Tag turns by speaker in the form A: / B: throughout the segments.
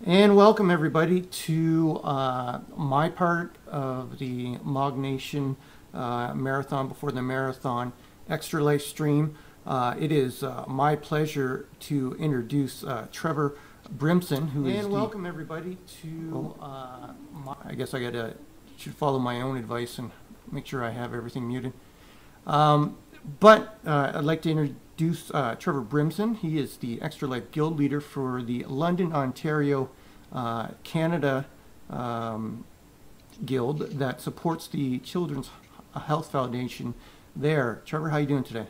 A: And welcome everybody to my part of the Mog Nation Marathon Before the Marathon Extra Life stream. It is my pleasure to introduce Trevor Brimson, who is. And welcome everybody to. I guess I should follow my own advice and make sure I have everything muted. But I'd like to introduce Trevor Brimson. He is the Extra Life Guild leader for the London, Ontario, Canada Guild that supports the Children's Health Foundation there. Trevor, how are you doing today?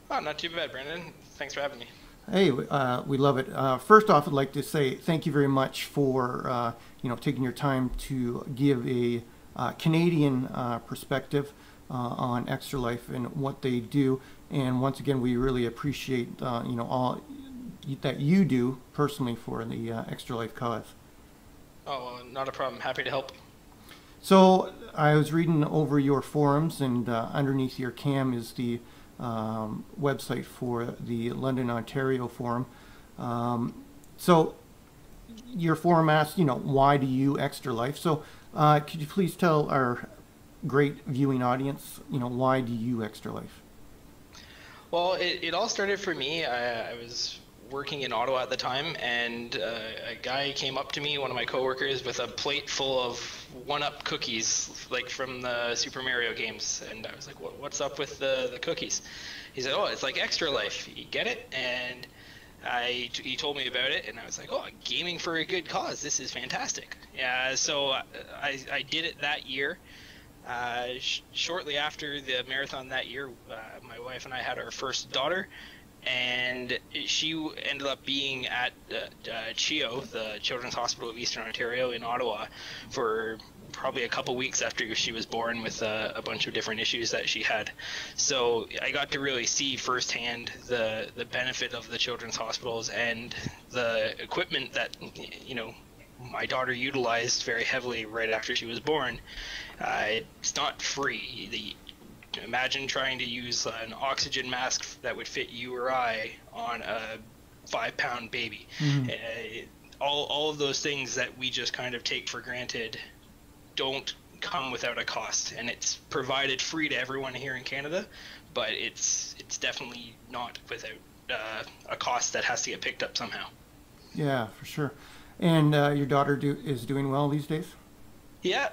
B: Oh, not too bad, Brandon. Thanks for having me.
A: Hey, we love it. First off, I'd like to say thank you very much for taking your time to give a Canadian perspective on Extra Life and what they do. And once again, we really appreciate all that you do personally for the Extra Life cause.
B: Oh, not a problem. Happy to help.
A: So I was reading over your forums, and underneath your cam is the website for the London, Ontario forum. So your forum asks, why do you Extra Life? So could you please tell our great viewing audience, why do you Extra Life?
B: Well, it all started for me. I was working in Ottawa at the time, and a guy came up to me, one of my coworkers, with a plate full of 1-Up cookies, like from the Super Mario games. And I was like, what's up with the cookies? He said, oh, it's like Extra Life. You get it? And he told me about it, and I was like, oh, gaming for a good cause. This is fantastic. Yeah, so I did it that year. Shortly after the marathon that year, my wife and I had our first daughter, and she ended up being at CHIO, the Children's Hospital of Eastern Ontario in Ottawa, for probably a couple weeks after she was born, with a bunch of different issues that she had. So I got to really see firsthand the benefit of the children's hospitals and the equipment that my daughter utilized very heavily right after she was born. It's not free. Imagine trying to use an oxygen mask that would fit you or I on a 5-pound baby. Mm-hmm. All of those things that we just kind of take for granted don't come without a cost, and it's provided free to everyone here in Canada, but it's definitely not without a cost that has to get picked up somehow.
A: Yeah, for sure. And your daughter is doing well these days?
B: Yeah,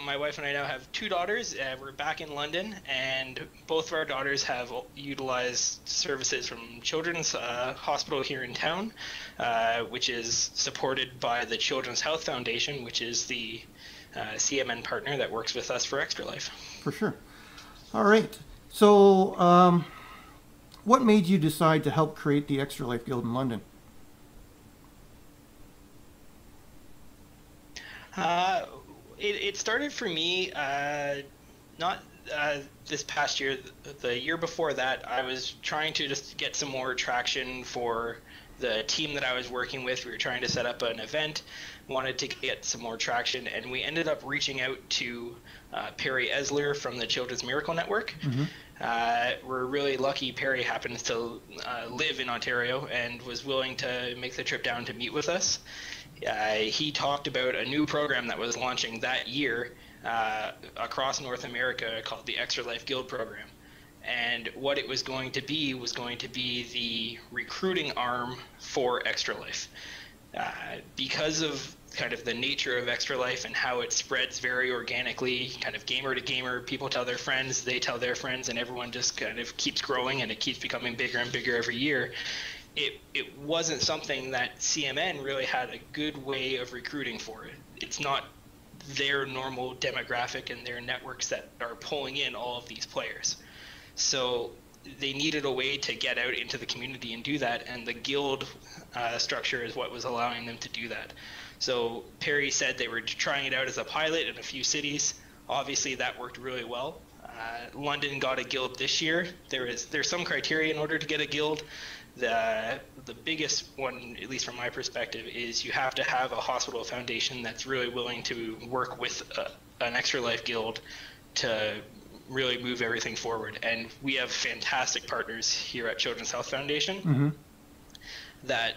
B: my wife and I now have 2 daughters. We're back in London, and both of our daughters have utilized services from Children's Hospital here in town, which is supported by the Children's Health Foundation, which is the CMN partner that works with us for Extra Life.
A: For sure. All right. So what made you decide to help create the Extra Life Guild in London?
B: It started for me not this past year. The year before that, I was trying to just get some more traction for the team that I was working with. We were trying to set up an event, wanted to get some more traction, and we ended up reaching out to Perry Esler from the Children's Miracle Network. Mm-hmm. We're really lucky Perry happens to live in Ontario and was willing to make the trip down to meet with us. He talked about a new program that was launching that year across North America called the Extra Life Guild Program. And what it was going to be the recruiting arm for Extra Life. Because of kind of the nature of Extra Life and how it spreads very organically, kind of gamer to gamer, people tell their friends, they tell their friends, and everyone just kind of keeps growing, and it keeps becoming bigger and bigger every year. It wasn't something that CMN really had a good way of recruiting for it. It's not their normal demographic and their networks that are pulling in all of these players. So they needed a way to get out into the community and do that, and the guild structure is what was allowing them to do that. So Perry said they were trying it out as a pilot in a few cities. Obviously that worked really well. London got a guild this year. There's some criteria in order to get a guild. The biggest one, at least from my perspective, is you have to have a hospital foundation that's really willing to work with an Extra Life Guild to really move everything forward. And we have fantastic partners here at Children's Health Foundation. Mm-hmm. that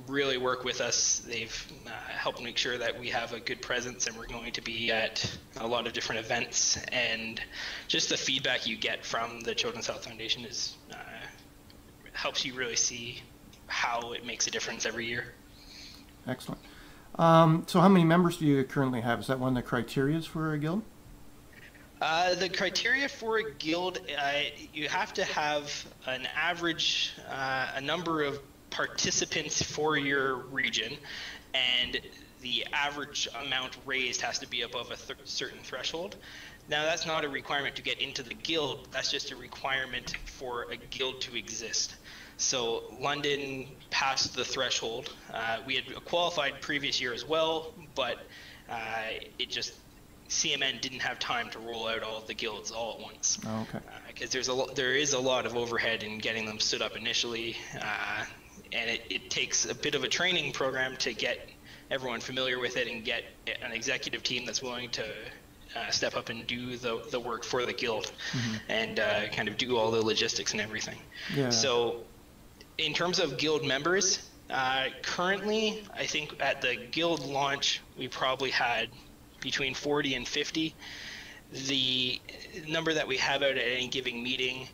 B: really work with us. They've helped make sure that we have a good presence, and we're going to be at a lot of different events. And just the feedback you get from the Children's Health Foundation is helps you really see how it makes a difference every year.
A: Excellent. So how many members do you currently have? Is that one of the criterias for a guild?
B: The criteria for a guild, you have to have an average, a number of participants for your region, and the average amount raised has to be above a certain threshold. Now, that's not a requirement to get into the guild, that's just a requirement for a guild to exist. So London passed the threshold. We had qualified previous year as well, but CMN didn't have time to roll out all of the guilds all at once.
A: Oh, okay.
B: Because there is a lot of overhead in getting them stood up initially, and it takes a bit of a training program to get everyone familiar with it and get an executive team that's willing to step up and do the work for the guild, and kind of do all the logistics and everything. Yeah. So in terms of guild members, currently I think at the guild launch we probably had between 40 and 50. The number that we have out at any given meeting,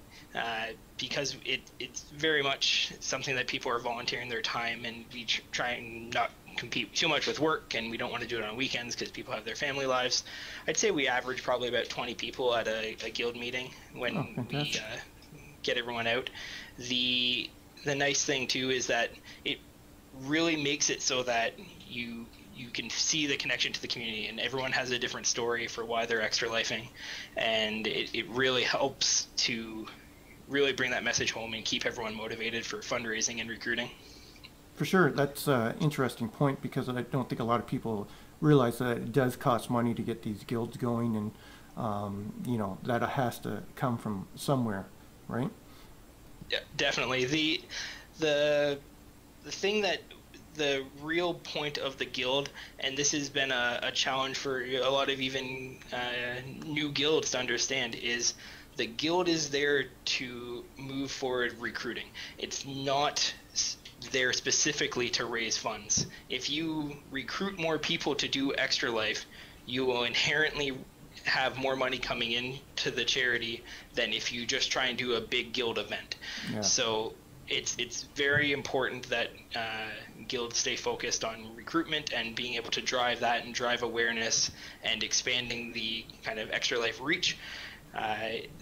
B: because it's very much something that people are volunteering their time, and we try and not compete too much with work, and we don't want to do it on weekends because people have their family lives. I'd say we average probably about 20 people at a guild meeting when we get everyone out. The nice thing too is that it really makes it so that you can see the connection to the community, and everyone has a different story for why they're extra lifing, and it really helps to really bring that message home and keep everyone motivated for fundraising and recruiting.
A: For sure, that's an interesting point, because I don't think a lot of people realize that it does cost money to get these guilds going, and you know, that has to come from somewhere, right?
B: Yeah, definitely. The thing that the real point of the guild, and this has been a challenge for a lot of even new guilds to understand, is the guild is there to move forward recruiting. It's not there specifically to raise funds. If you recruit more people to do Extra Life, you will inherently have more money coming in to the charity than if you just try and do a big guild event. Yeah. So it's very important that guilds stay focused on recruitment and being able to drive that and drive awareness and expanding the kind of Extra Life reach.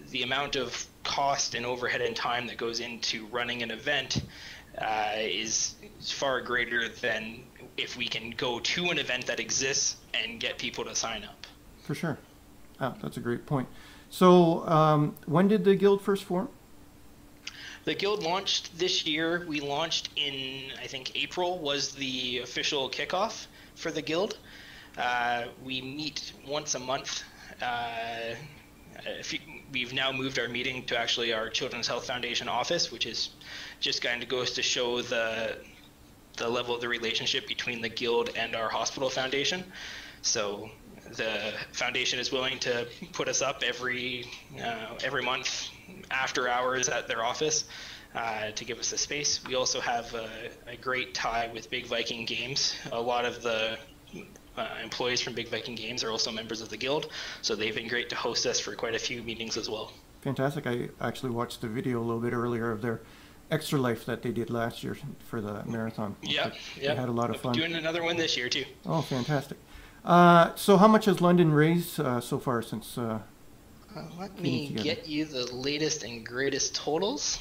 B: The amount of cost and overhead and time that goes into running an event is far greater than if we can go to an event that exists and get people to sign up.
A: For sure. Oh, that's a great point. So when did the guild first form?
B: The guild launched this year. We launched in, I think, April was the official kickoff for the guild. We meet once a month. We've now moved our meeting to actually our Children's Health Foundation office, which is just kind of goes to show the level of the relationship between the guild and our hospital foundation. So the foundation is willing to put us up every month after hours at their office to give us the space. We also have a great tie with Big Viking Games. A lot of the employees from Big Viking Games are also members of the guild, so they've been great to host us for quite a few meetings as well.
A: Fantastic. I actually watched the video a little bit earlier of their Extra Life that they did last year for the marathon.
B: Yeah,
A: They had a lot of fun.
B: Doing another one this year too.
A: Oh, fantastic. So how much has London raised so far since
B: let me get you the latest and greatest totals.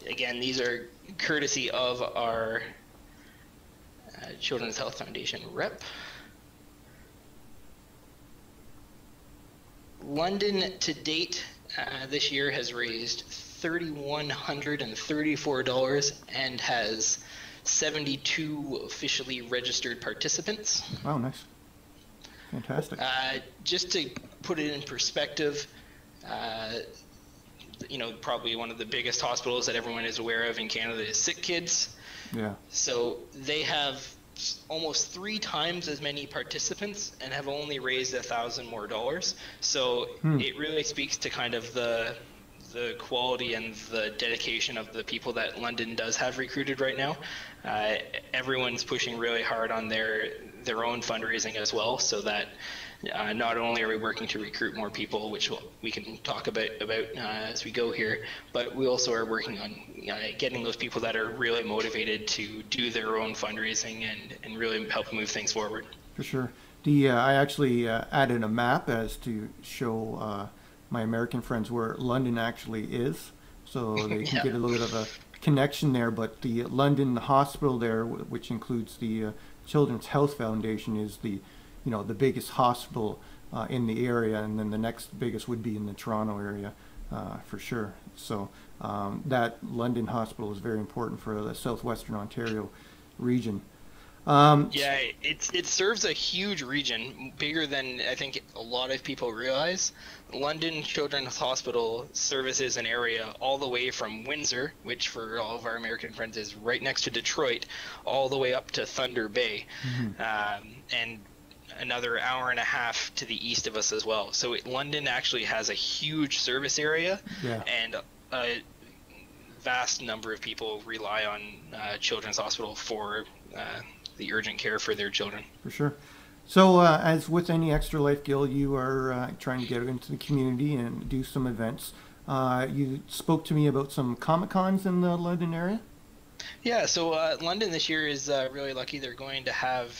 B: Again, these are courtesy of our Children's Health Foundation rep. London to date this year has raised $3,134 and has 72 officially registered participants.
A: Wow, nice. Fantastic.
B: Just to put it in perspective, you know, probably one of the biggest hospitals that everyone is aware of in Canada is Sick Kids. Yeah. So they have almost 3 times as many participants and have only raised $1,000 more. So it really speaks to kind of the the quality and the dedication of the people that London does have recruited right now. Everyone's pushing really hard on their own fundraising as well, so that not only are we working to recruit more people, which we can talk about as we go here, but we also are working on getting those people that are really motivated to do their own fundraising and really help move things forward.
A: For sure. I actually added a map as to show my American friends where London actually is, so they can get a little bit of a connection there. But the London hospital there, which includes the Children's Health Foundation, is the biggest hospital in the area, and then the next biggest would be in the Toronto area, for sure. So that London hospital is very important for the southwestern Ontario region.
B: Yeah, it serves a huge region, bigger than I think a lot of people realize. London Children's Hospital services an area all the way from Windsor, which for all of our American friends is right next to Detroit, all the way up to Thunder Bay, and another hour and a half to the east of us as well. So London actually has a huge service area, and a vast number of people rely on Children's Hospital for the urgent care for their children.
A: For sure. So as with any Extra Life Guild, you are trying to get into the community and do some events. You spoke to me about some Comic-Cons in the London area?
B: Yeah, so London this year is really lucky. They're going to have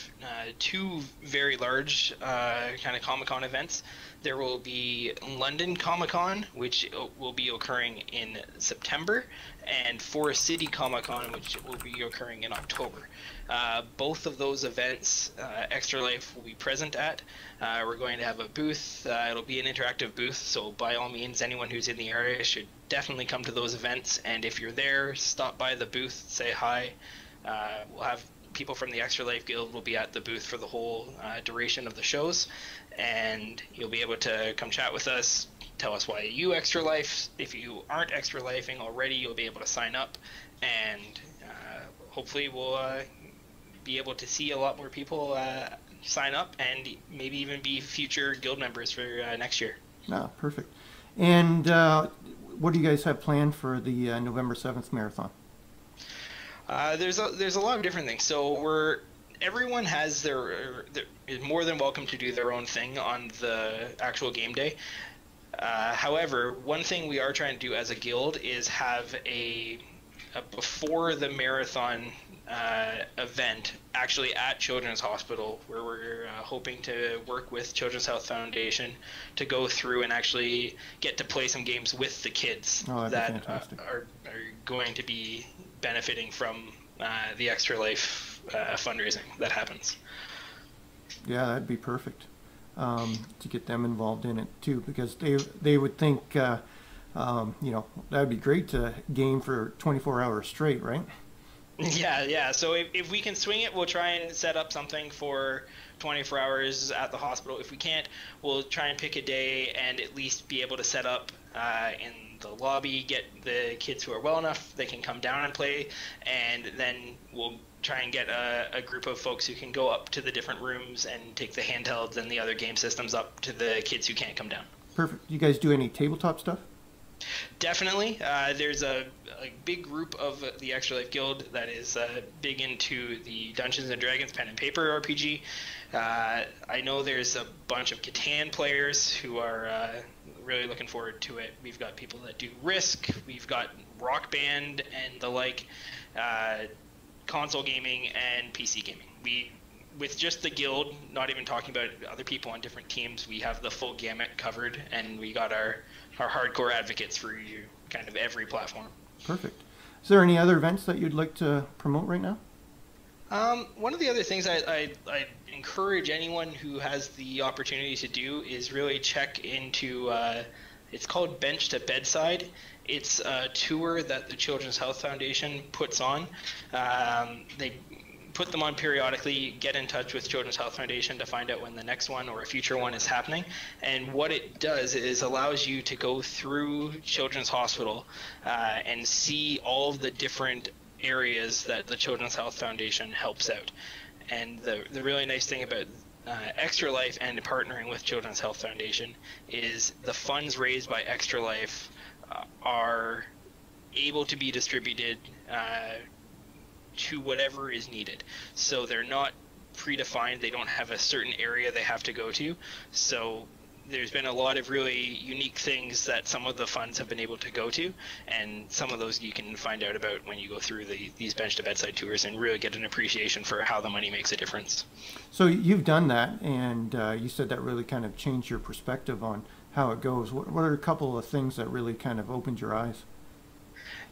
B: two very large kind of Comic-Con events. There will be London Comic-Con, which will be occurring in September, and Forest City Comic-Con, which will be occurring in October. Both of those events, Extra Life will be present at. We're going to have a booth. It'll be an interactive booth, so by all means, anyone who's in the area should definitely come to those events. And if you're there, stop by the booth, say hi. We'll have people from the Extra Life Guild will be at the booth for the whole duration of the shows, and you'll be able to come chat with us, tell us why you Extra Life. If you aren't Extra Lifing already, you'll be able to sign up, and hopefully we'll be able to see a lot more people sign up and maybe even be future guild members for next year.
A: Oh, perfect. And what do you guys have planned for the November 7th marathon?
B: There's a lot of different things. So everyone has is more than welcome to do their own thing on the actual game day. However, one thing we are trying to do as a guild is have a before the marathon event actually at Children's Hospital, where we're hoping to work with Children's Health Foundation to go through and actually get to play some games with the kids that are going to be benefiting from the Extra Life fundraising that happens.
A: Yeah, that'd be perfect to get them involved in it too, because they would think that'd be great to game for 24 hours straight, right?
B: Yeah. So if we can swing it, we'll try and set up something for 24 hours at the hospital. If we can't, we'll try and pick a day and at least be able to set up in the lobby, get the kids who are well enough, they can come down and play, and then we'll try and get a group of folks who can go up to the different rooms and take the handhelds and the other game systems up to the kids who can't come down. Perfect.
A: You guys do any tabletop stuff?
B: Definitely. There's a big group of the Extra Life Guild that is big into the Dungeons & Dragons pen and paper RPG. I know there's a bunch of Catan players who are really looking forward to it. We've got people that do Risk, we've got Rock Band and the like, console gaming and PC gaming. With just the guild, not even talking about other people on different teams, we have the full gamut covered, and we got our hardcore advocates for kind of every platform.
A: Perfect. Is there any other events that you'd like to promote right now?
B: One of the other things I encourage anyone who has the opportunity to do is really check into, it's called Bench to Bedside. It's a tour that the Children's Health Foundation puts on. They put them on periodically. Get in touch with Children's Health Foundation to find out when the next one or a future one is happening. And what it does is allows you to go through Children's Hospital and see all of the different areas that the Children's Health Foundation helps out. And the really nice thing about Extra Life and partnering with Children's Health Foundation is the funds raised by Extra Life are able to be distributed to whatever is needed. So they're not predefined. They don't have a certain area they have to go to. So there's been a lot of really unique things that some of the funds have been able to go to, and some of those you can find out about when you go through these bench to bedside tours and really get an appreciation for how the money makes a difference.
A: So you've done that, and you said that really kind of changed your perspective on how it goes. What are a couple of things that really kind of opened your eyes?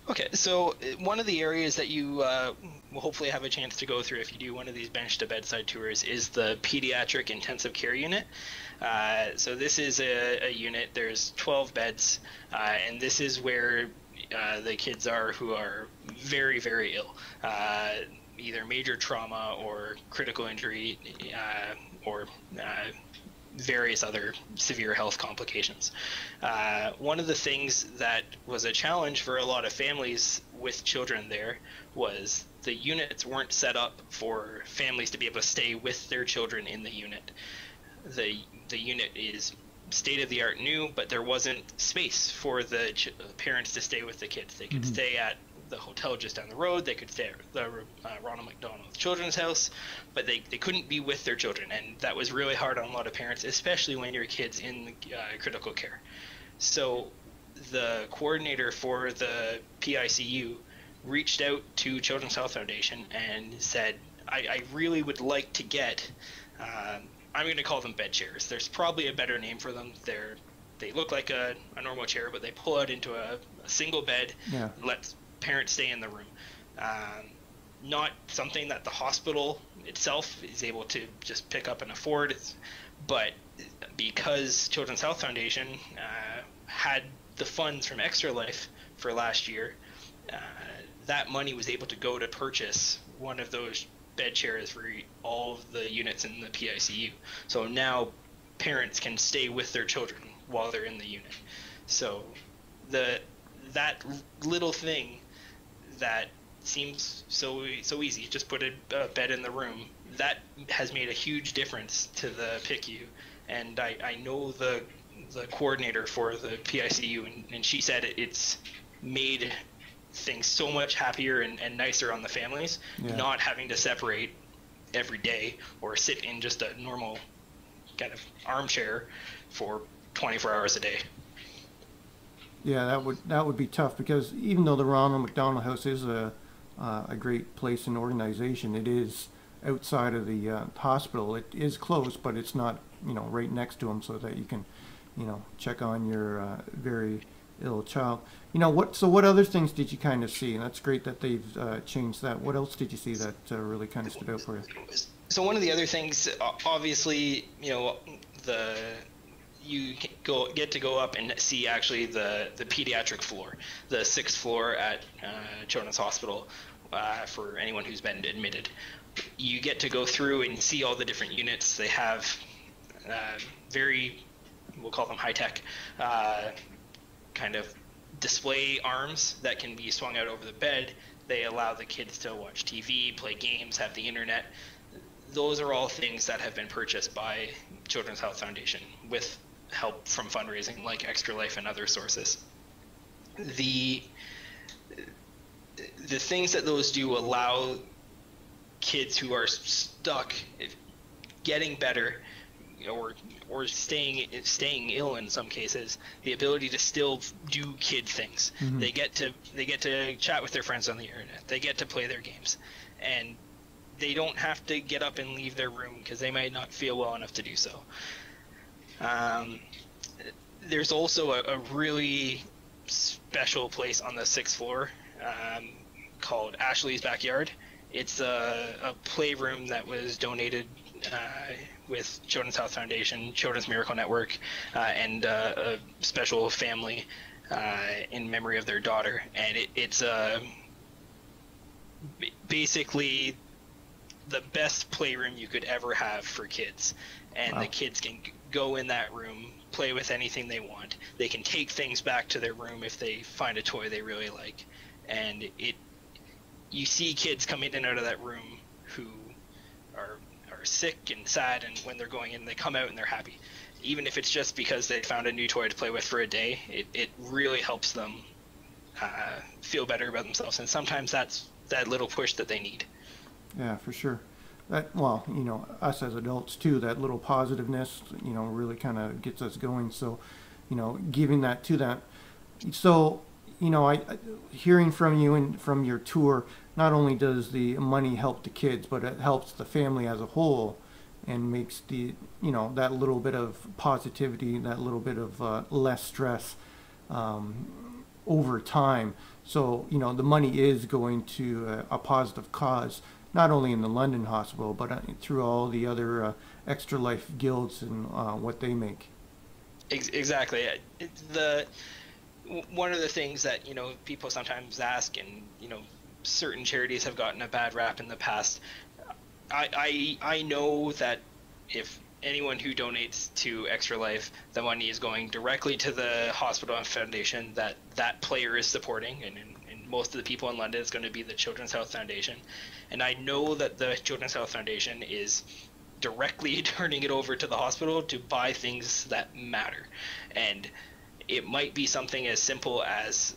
B: Okay, so one of the areas that you will hopefully have a chance to go through if you do one of these bench to bedside tours is the pediatric intensive care unit. So this is a unit, there's 12 beds, and this is where the kids are who are very, very ill, either major trauma or critical injury or various other severe health complications. One of the things that was a challenge for a lot of families with children there was the units weren't set up for families to be able to stay with their children in the unit. The unit is state-of-the-art new, but there wasn't space for the parents to stay with the kids. They could stay at the hotel just down the road. They could stay at the Ronald McDonald Children's House, but they couldn't be with their children, and that was really hard on a lot of parents, especially when your kid's in critical care. So the coordinator for the PICU reached out to Children's Health Foundation and said, I really would like to get, I'm going to call them bed chairs. There's probably a better name for them. They look like a normal chair, but they pull out into a single bed, and let parents stay in the room. Not something that the hospital itself is able to just pick up and afford, but because Children's Health Foundation had the funds from Extra Life for last year, that money was able to go to purchase one of those bed chairs for all of the units in the PICU. So now parents can stay with their children while they're in the unit. So that little thing that seems so easy, just put a bed in the room, that has made a huge difference to the PICU. And I know the coordinator for the PICU, and she said it's made things so much happier and nicer on the families, not having to separate every day or sit in just a normal kind of armchair for 24 hours a day.
A: Yeah, that would be tough, because even though the Ronald McDonald House is a great place and organization, it is outside of the hospital. It is close, but it's not right next to them, so that you can check on your very ill child. What other things did you kind of see? And that's great that they've changed that. What else did you see that really kind of stood out for you?
B: So one of the other things, obviously, you get to go up and see actually the pediatric floor, the 6th floor at Children's Hospital, for anyone who's been admitted. You get to go through and see all the different units. They have very, we'll call them high-tech, kind of display arms that can be swung out over the bed. They allow the kids to watch TV, play games, have the internet. Those are all things that have been purchased by Children's Health Foundation with help from fundraising like Extra Life and other sources. The things that those do allow kids who are stuck getting better or staying ill in some cases, the ability to still do kid things. They get to chat with their friends on the internet. They get to play their games, and they don't have to get up and leave their room because they might not feel well enough to do so. There's also a really special place on the 6th floor called Ashley's Backyard. It's a playroom that was donated with Children's Health Foundation, Children's Miracle Network, and a special family in memory of their daughter. And it's basically the best playroom you could ever have for kids. And the kids can go in that room, play with anything they want. They can take things back to their room if they find a toy they really like. And you see kids come in and out of that room who are sick and sad, and when they're going in, they come out and they're happy. even if it's just because they found a new toy to play with for a day, it really helps them feel better about themselves. And sometimes that's that little push that they need.
A: Yeah, for sure. That, well, you know, us as adults too, that little positiveness, you know, really kind of gets us going. So, you know, giving that to that. So, you know, hearing from you and from your tour, not only does the money help the kids, but it helps the family as a whole, and makes the, you know, that little bit of positivity, that little bit of less stress over time. So, you know, the money is going to a positive cause, not only in the London hospital, but through all the other Extra Life guilds and what they make.
B: Exactly. One of the things that, you know, people sometimes ask, and, you know, certain charities have gotten a bad rap in the past. I know that if anyone who donates to Extra Life, the money is going directly to the hospital and foundation that player is supporting, and most of the people in London is going to be the Children's Health Foundation. And I know that the Children's Health Foundation is directly turning it over to the hospital to buy things that matter. And it might be something as simple as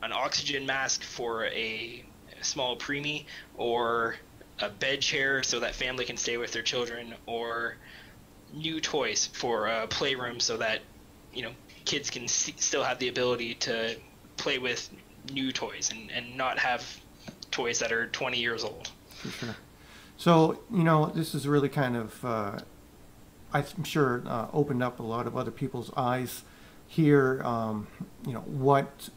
B: an oxygen mask for a small preemie, or a bed chair so that family can stay with their children, or new toys for a playroom so that, you know, kids can still have the ability to play with new toys and not have toys that are 20 years old.
A: For sure. So, you know, this is really kind of, I'm sure, opened up a lot of other people's eyes here, you know, what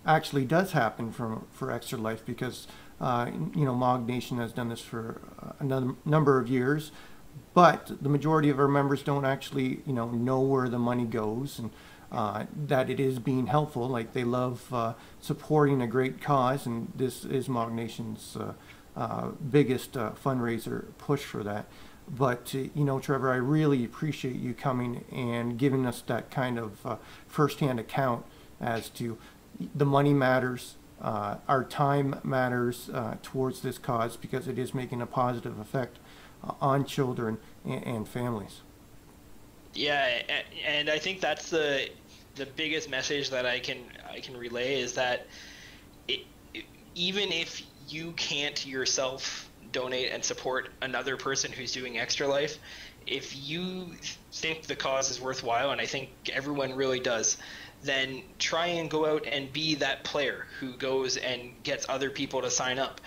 A: actually does happen for Extra Life, because, you know, Mog Nation has done this for a number of years, but the majority of our members don't actually, you know where the money goes, and that it is being helpful. Like, they love supporting a great cause, and this is Mog Nation's biggest fundraiser push for that. But, you know, Trevor, I really appreciate you coming and giving us that kind of firsthand account as to the money matters, our time matters towards this cause, because it is making a positive effect on children and families.
B: Yeah, and I think that's the biggest message that I can relay, is that even if you can't yourself donate and support another person who's doing Extra Life, if you think the cause is worthwhile, and I think everyone really does, then try and go out and be that player who goes and gets other people to sign up.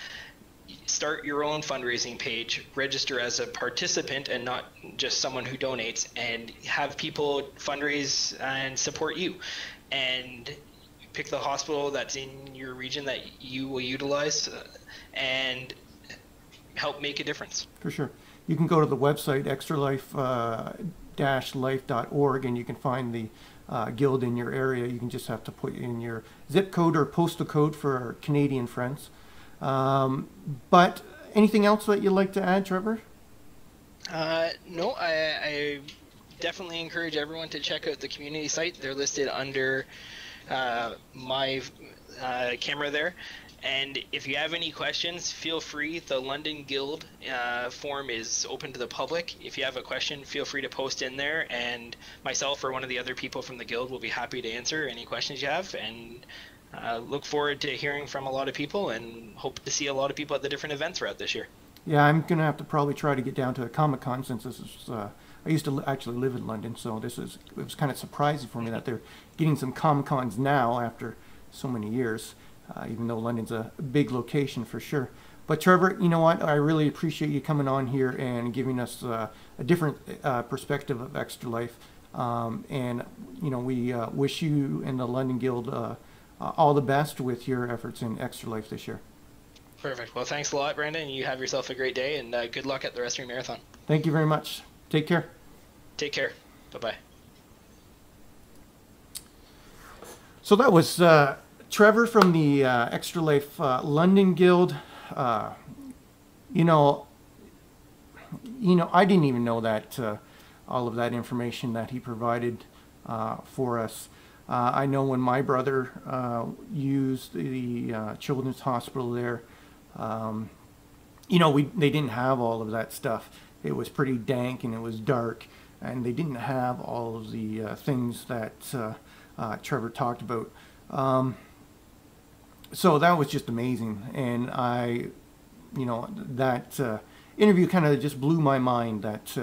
B: Start your own fundraising page, register as a participant and not just someone who donates, and have people fundraise and support you. And pick the hospital that's in your region that you will utilize, and help make a difference.
A: For sure. You can go to the website extralife-life.org, and you can find the guild in your area. You can just have to put in your zip code or postal code for our Canadian friends. But anything else that you'd like to add, Trevor?
B: No, I definitely encourage everyone to check out the community site. They're listed under my camera there. And if you have any questions, feel free. The London Guild form is open to the public. If you have a question, feel free to post in there, and myself or one of the other people from the Guild will be happy to answer any questions you have. And look forward to hearing from a lot of people, and hope to see a lot of people at the different events throughout this year.
A: Yeah, I'm going to have to probably try to get down to a Comic-Con, since this is, I used to actually live in London, so it was kind of surprising for me that they're getting some Comic-Cons now after so many years. Even though London's a big location for sure. But Trevor, you know what? I really appreciate you coming on here and giving us a different perspective of Extra Life. And, you know, we wish you and the London Guild all the best with your efforts in Extra Life this year.
B: Perfect. Well, thanks a lot, Brandon. You have yourself a great day, and good luck at the rest of your marathon.
A: Thank you very much. Take care.
B: Take care. Bye-bye.
A: So that was Trevor from the Extra Life London Guild. You know, I didn't even know that all of that information that he provided for us. I know when my brother used the Children's Hospital there, you know, they didn't have all of that stuff. It was pretty dank and it was dark. and they didn't have all of the things that Trevor talked about. So that was just amazing, and that interview kind of just blew my mind that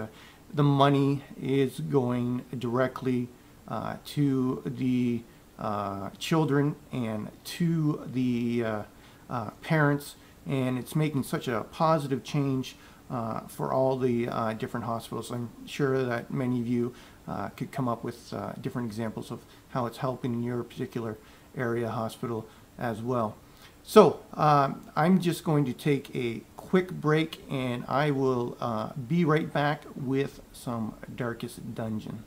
A: the money is going directly to the children and to the parents, and it's making such a positive change for all the different hospitals. I'm sure that many of you could come up with different examples of how it's helping in your particular area hospital as well. So I'm just going to take a quick break, and I will be right back with some Darkest Dungeon.